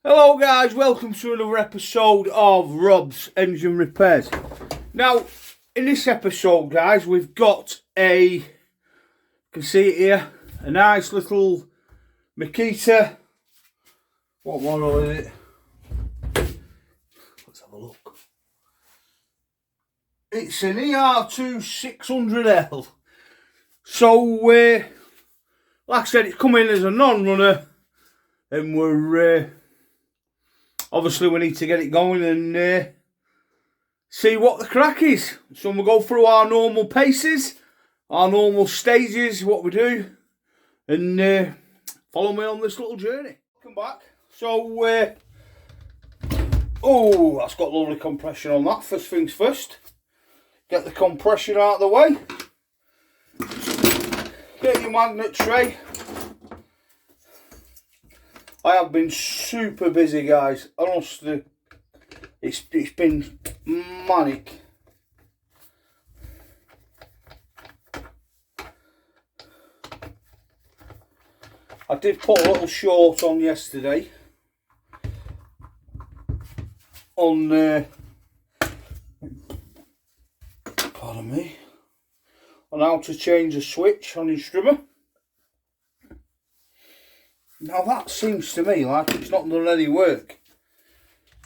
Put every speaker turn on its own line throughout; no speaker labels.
Hello guys, welcome to another episode of Rob's Engine Repairs. Now, in this episode guys, we've got you can see it here, a nice little Makita, what model is it? Let's have a look. It's an ER2600L. So, like I said, it's come in as a non-runner, and we're obviously we need to get it going and see what the crack is. So we'll go through our normal paces, our normal stages, what we do, and follow me on this little journey. Welcome back. So, oh, that's got lovely compression on that. First things first, get the compression out of the way. Get your magnet tray. I have been super busy guys, honestly, it's been manic. I did put a little short on yesterday on, pardon me, on how to change a switch on your strimmer. Now that seems to me like it's not done any work.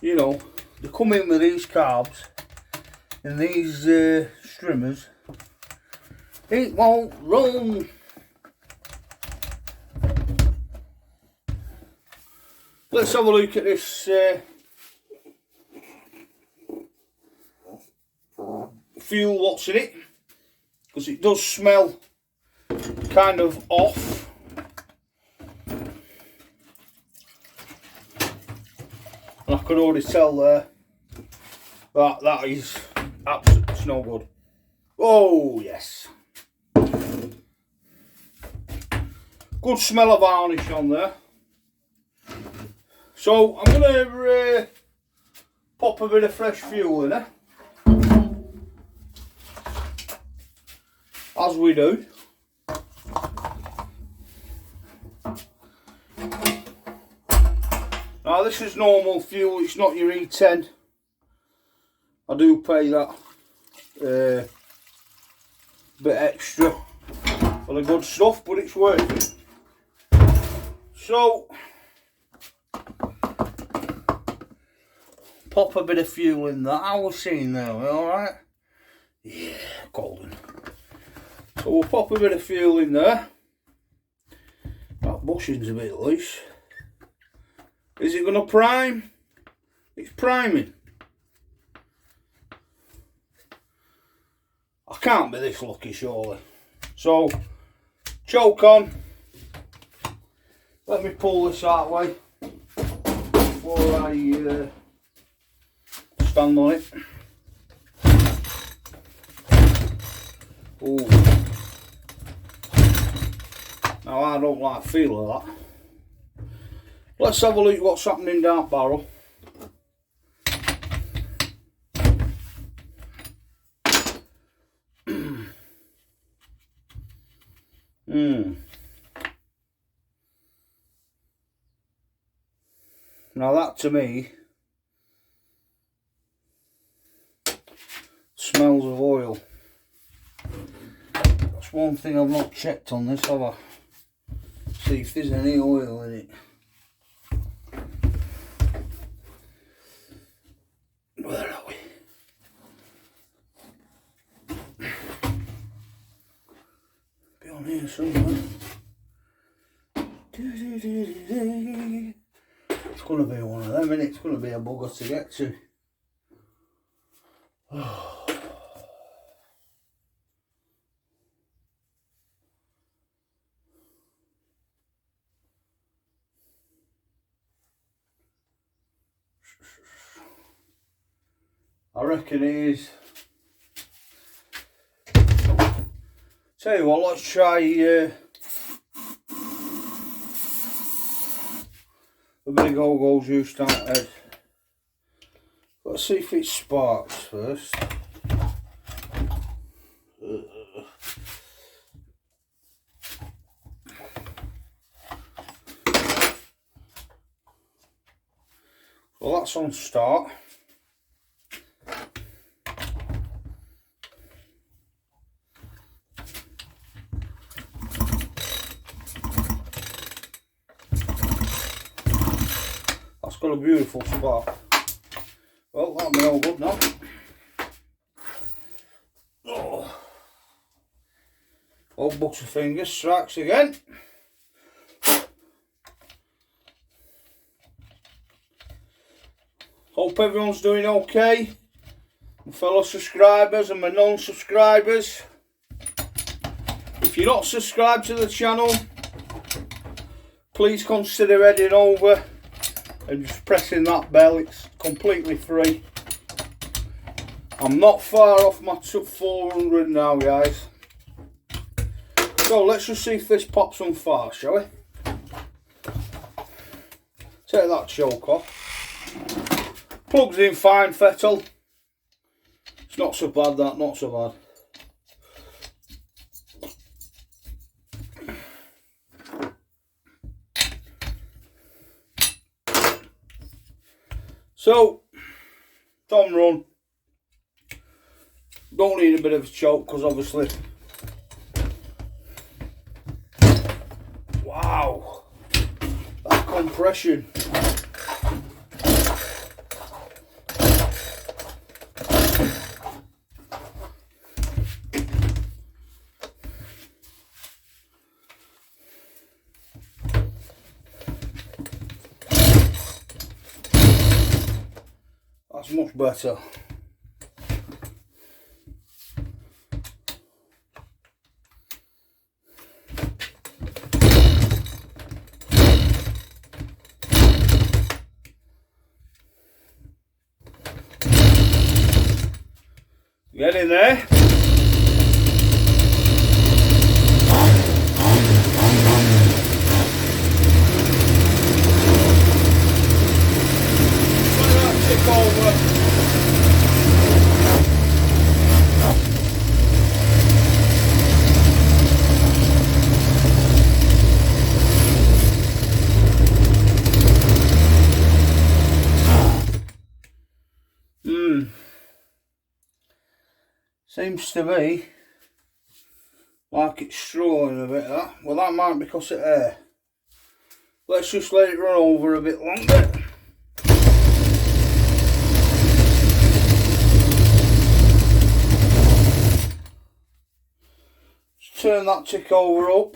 You know, they come in with these carbs and these strimmers. It won't run. Let's have a look at this fuel, what's in it, because it does smell kind of off. And I could already tell there that is absolutely no good. Oh yes, good smell of varnish on there. So I'm gonna pop a bit of fresh fuel in there, as we do. Now this is normal fuel, it's not your E10. I do pay that bit extra for the good stuff, but it's worth it. So, pop a bit of fuel in there. How was seeing there, alright? Yeah, golden. So we'll pop a bit of fuel in there. That bushing's a bit loose. Is it going to prime? It's priming. I can't be this lucky surely. So, choke on. Let me pull this that way before I stand on it. Ooh. Now I don't like the feel of that. Let's have a look at what's happening down barrel. Now that to me smells of oil. That's one thing I've not checked on this, have I? See if there's any oil in it. Where are we? Be on here somewhere. It's going to be one of them, and it's going to be a bugger to get to. I reckon it is. Tell you what, let's try a bit of go-go juice down head. Let's see if it sparks first. Well, that's on start. That's got a beautiful spark. Well, that'll be all good now. Oh. Old Butterfinger strikes again. Hope everyone's doing okay. My fellow subscribers and my non-subscribers. If you're not subscribed to the channel, please consider heading over and just pressing that bell. It's completely free. I'm not far off my 400 now, guys. So let's just see if this pops on fire, shall we? Take that choke off. Plugs in fine, Fettel. It's not so bad, that, not so bad. So, Tom run. Don't need a bit of a choke because obviously. Wow, that compression. That's much better. Get in there. Seems to be like it's strolling a bit, that. Well, that might be because of air. Let's just let it run over a bit longer. Just turn that tick over up.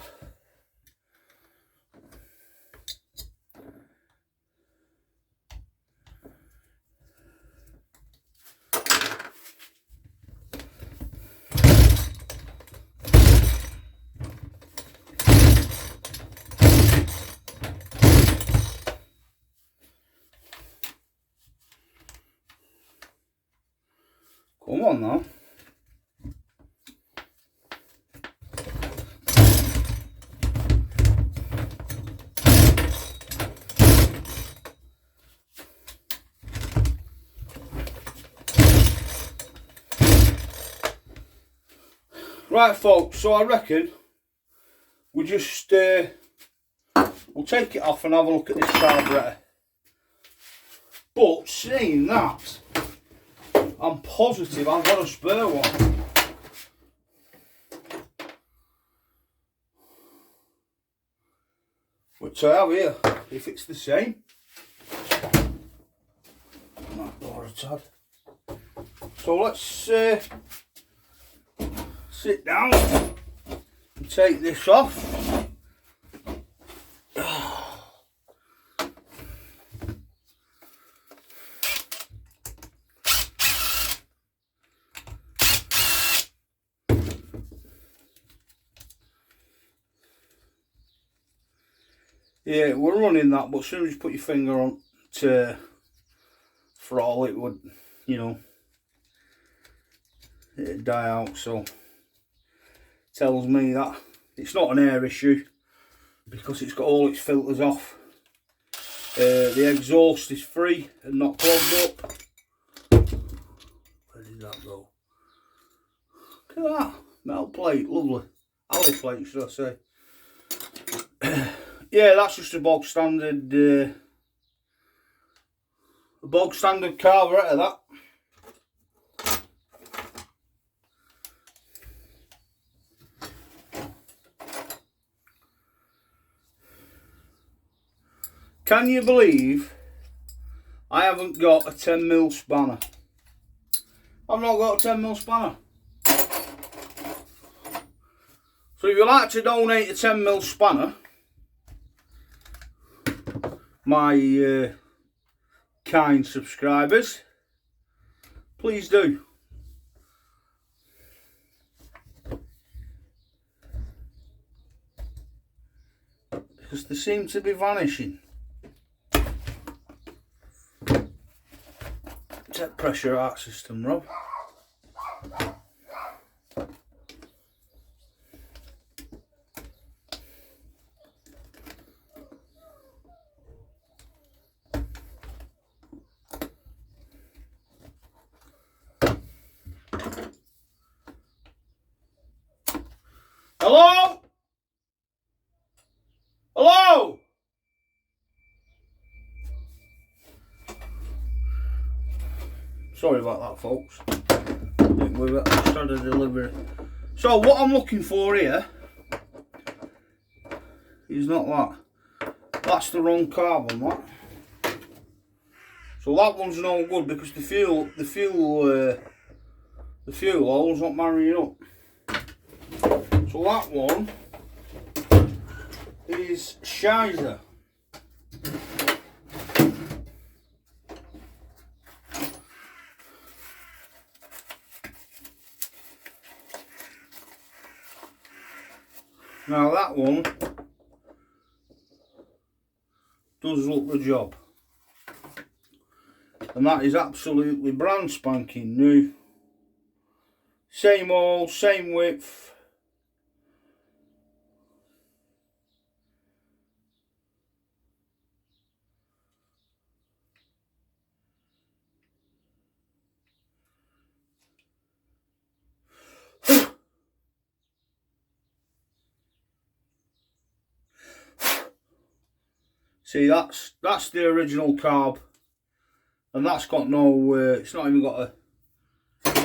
Come on now. Right folks, so I reckon we just we'll take it off and have a look at this carburetor. But seeing that, I'm positive I've got a spare one. Which I have here, if it's the same. Might bore a tad. So let's sit down and take this off. Yeah, we're running that, but as soon as you put your finger on to throttle, it would, you know, it'd die out. So tells me that it's not an air issue because it's got all its filters off. The exhaust is free and not clogged up. Where did that go? Look at that metal plate, lovely. Alley plate, should I say? Yeah, that's just a bog standard A bog standard carburetor, that. Can you believe I haven't got a 10mm spanner? I've not got a 10mm spanner. So if you'd like to donate a 10mm spanner, my kind subscribers, please do. Because they seem to be vanishing. Take pressure out system, Rob. Hello? Hello? Sorry about that, folks. We've just had a delivery. So what I'm looking for here is not that. That's the wrong carb on that. So that one's no good because the fuel hole's not marrying up. So that one is Shizer. Now that one does look the job, and that is absolutely brand spanking new. Same hole, same width. See, that's the original carb, and that's got no. It's not even got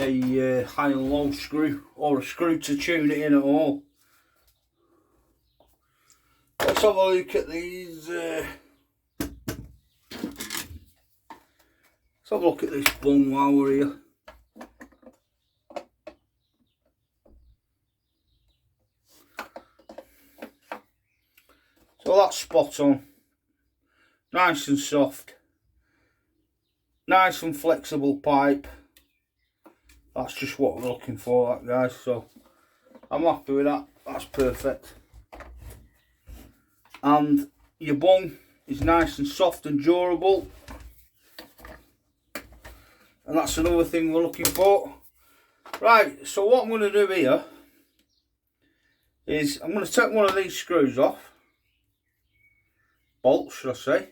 a high and low screw or a screw to tune it in at all. Let's have a look at these. Let's have a look at this bung while we're here. So that's spot on. Nice and soft. Nice and flexible pipe. That's just what we're looking for, that, guys. So I'm happy with that. That's perfect. And your bung is nice and soft and durable. And that's another thing we're looking for. Right, so what I'm going to do here is I'm going to take one of these screws off. Bolts, should I say.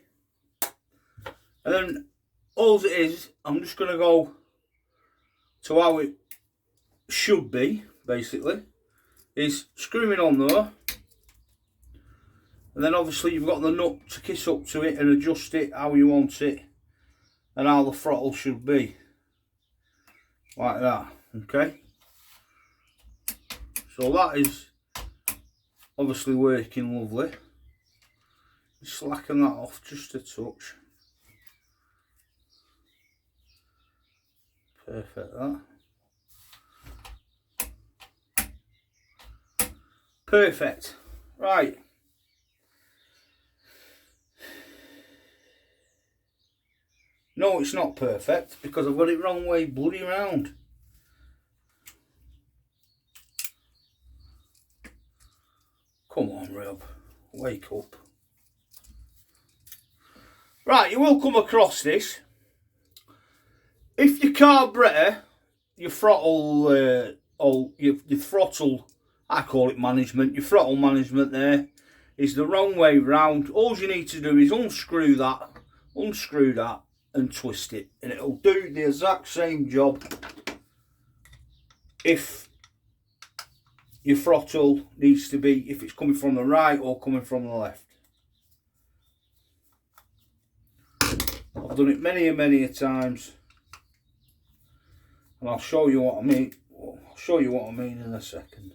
And then all it is, I'm just going to go to how it should be, basically, is screwing on there. And then obviously you've got the nut to kiss up to it and adjust it how you want it. And how the throttle should be. Like that, okay? So that is obviously working lovely. Slacken that off just a touch. Perfect, that. Perfect. Right. No, it's not perfect because I've got it wrong way bloody round. Come on, Rob. Wake up. Right, you will come across this. If your carburetor, your throttle, your throttle, I call it management, your throttle management there is the wrong way round, all you need to do is unscrew that, and twist it, and it'll do the exact same job if your throttle needs to be, if it's coming from the right or coming from the left. Have a I've done it many and many a times, and I'll show you what I mean. I'll show you what I mean in a second.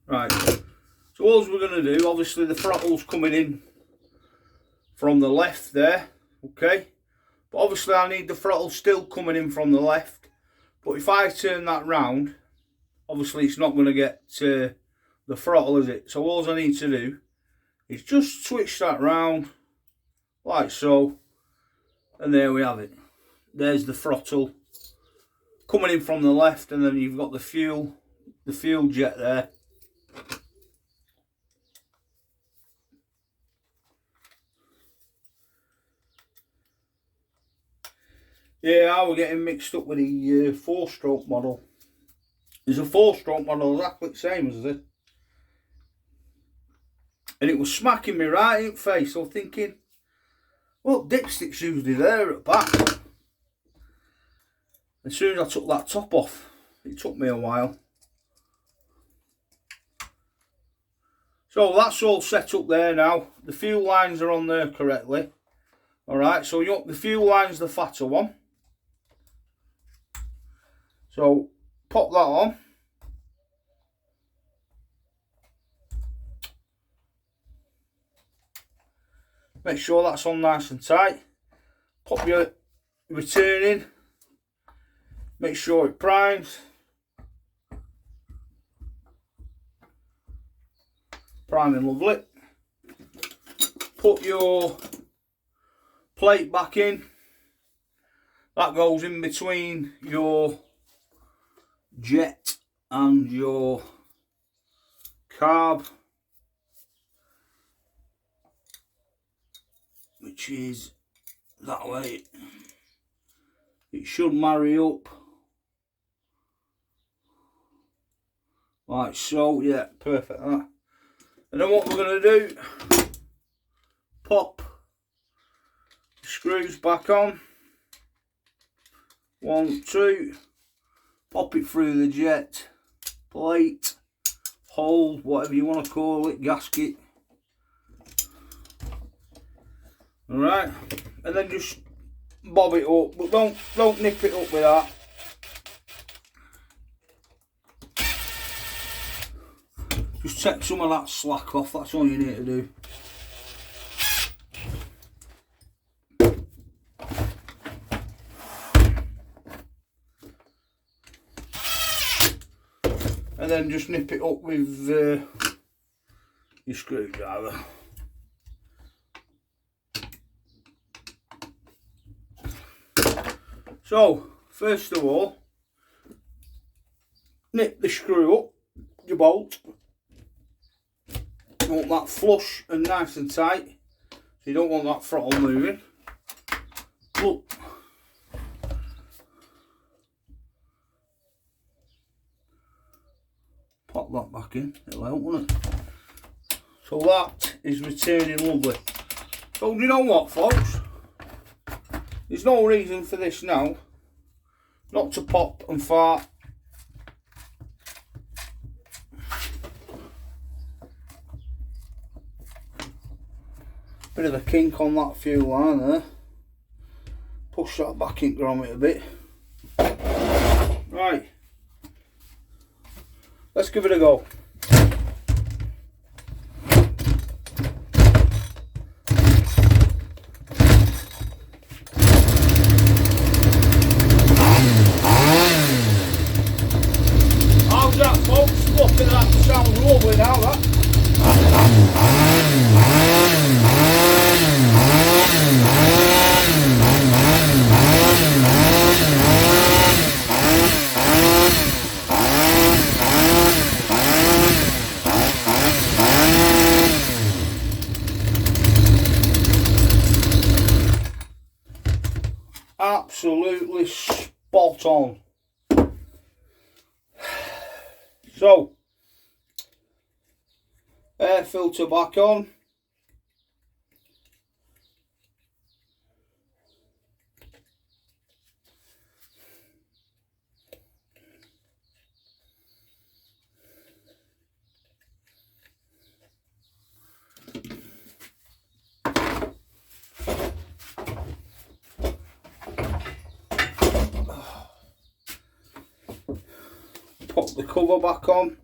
Right, so all we're going to do, obviously the throttle's coming in from the left there, okay, but obviously I need the throttle still coming in from the left, but if I turn that round, obviously it's not going to get the throttle, is it? So all I need to do is just switch that round like so, and there we have it. There's the throttle coming in from the left, and then you've got the fuel jet there. Yeah, I was getting mixed up with the 4-stroke model. There's a 4-stroke model exactly the same as this. And it was smacking me right in the face. So thinking, well, dipstick's usually there at the back. As soon as I took that top off, it took me a while. So that's all set up there now. The fuel lines are on there correctly. Alright, so the fuel line's the fatter one. So pop that on. Make sure that's on nice and tight. Pop your return in. Make sure it primes. Priming lovely. Put your plate back in. That goes in between your jet and your carb, which is that way. It should marry up like so. Yeah, perfect. That. And then what we're going to do, pop the screws back on. 1, 2. Pop it through the jet, plate, hole, whatever you want to call it, gasket. Alright, and then just bob it up, but don't nip it up with that. Just take some of that slack off, that's all you need to do. And then just nip it up with your screwdriver. So, first of all, nip the screw up, your bolt. You want that flush and nice and tight, so you don't want that throttle moving. Look. Pop that back in, it'll help, won't it? So that is returning lovely. So you know what, folks? There's no reason for this now not to pop and fart. Bit of a kink on that fuel line there. Push that back in, grommet it a bit. Right. Let's give it a go. How's that, folks? Look at that, sounds lovely now, that. Absolutely spot on. So, air filter back on. pop the cover back on.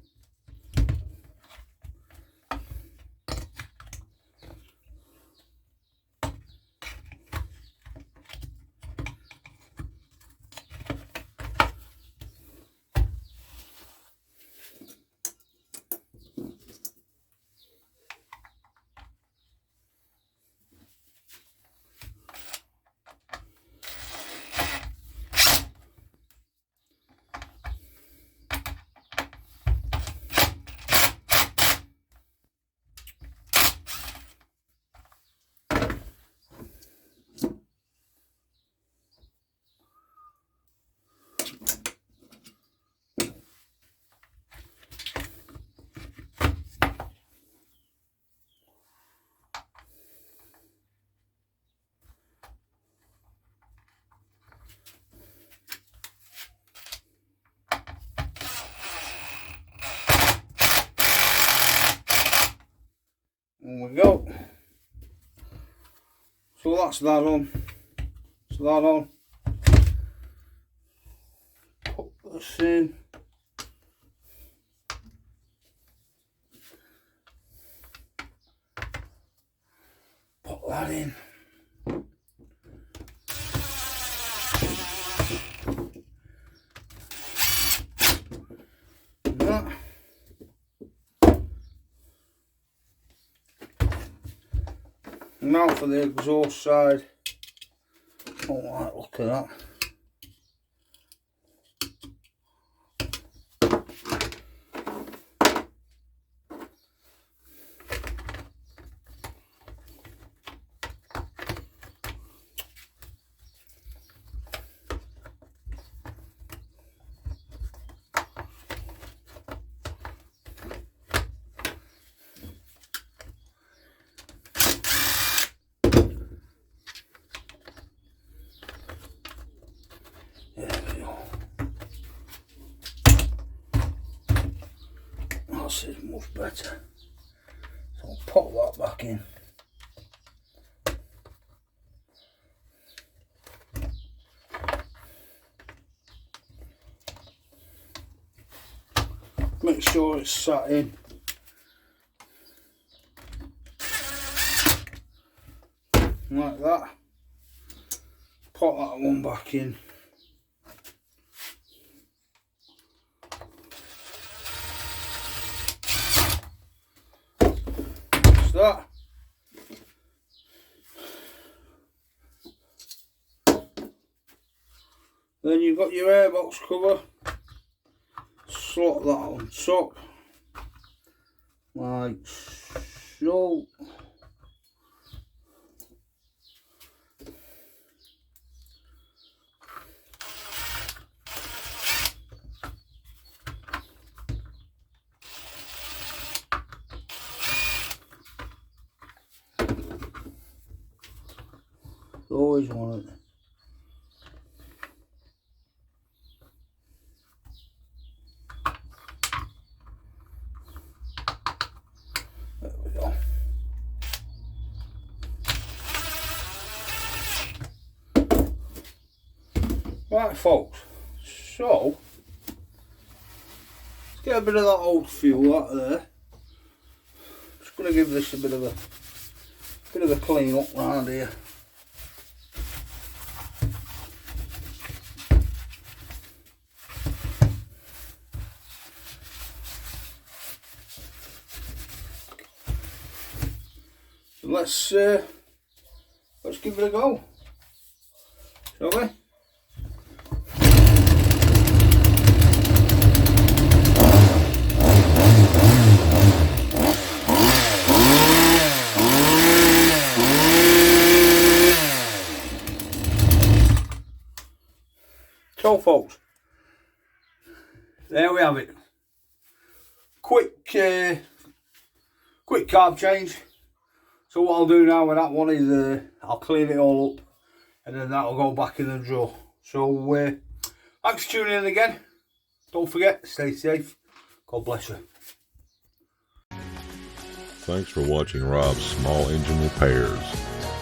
There we go. So that's that on. That's that on. Put this in. Put that in. And that. Now for the exhaust side. Don't like the look of that. This is much better. So I'll pop that back in. Make sure it's sat in. Like that. Pop that one back in. That. Then you've got your airbox cover. Slot that on top, like so. Always want it. There we go. Right, folks. So let's get a bit of that old fuel out of there. Just going to give this a bit of a clean up round here. Let's give it a go, shall we? So folks, there we have it. Quick carb change. So what I'll do now with that one is I'll clean it all up and then that'll go back in the drawer. So thanks for tuning in again. Don't forget, stay safe. God bless you.
Thanks for watching Rob's Small Engine Repairs.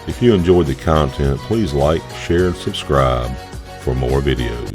If you enjoyed the content, please like, share, and subscribe for more videos.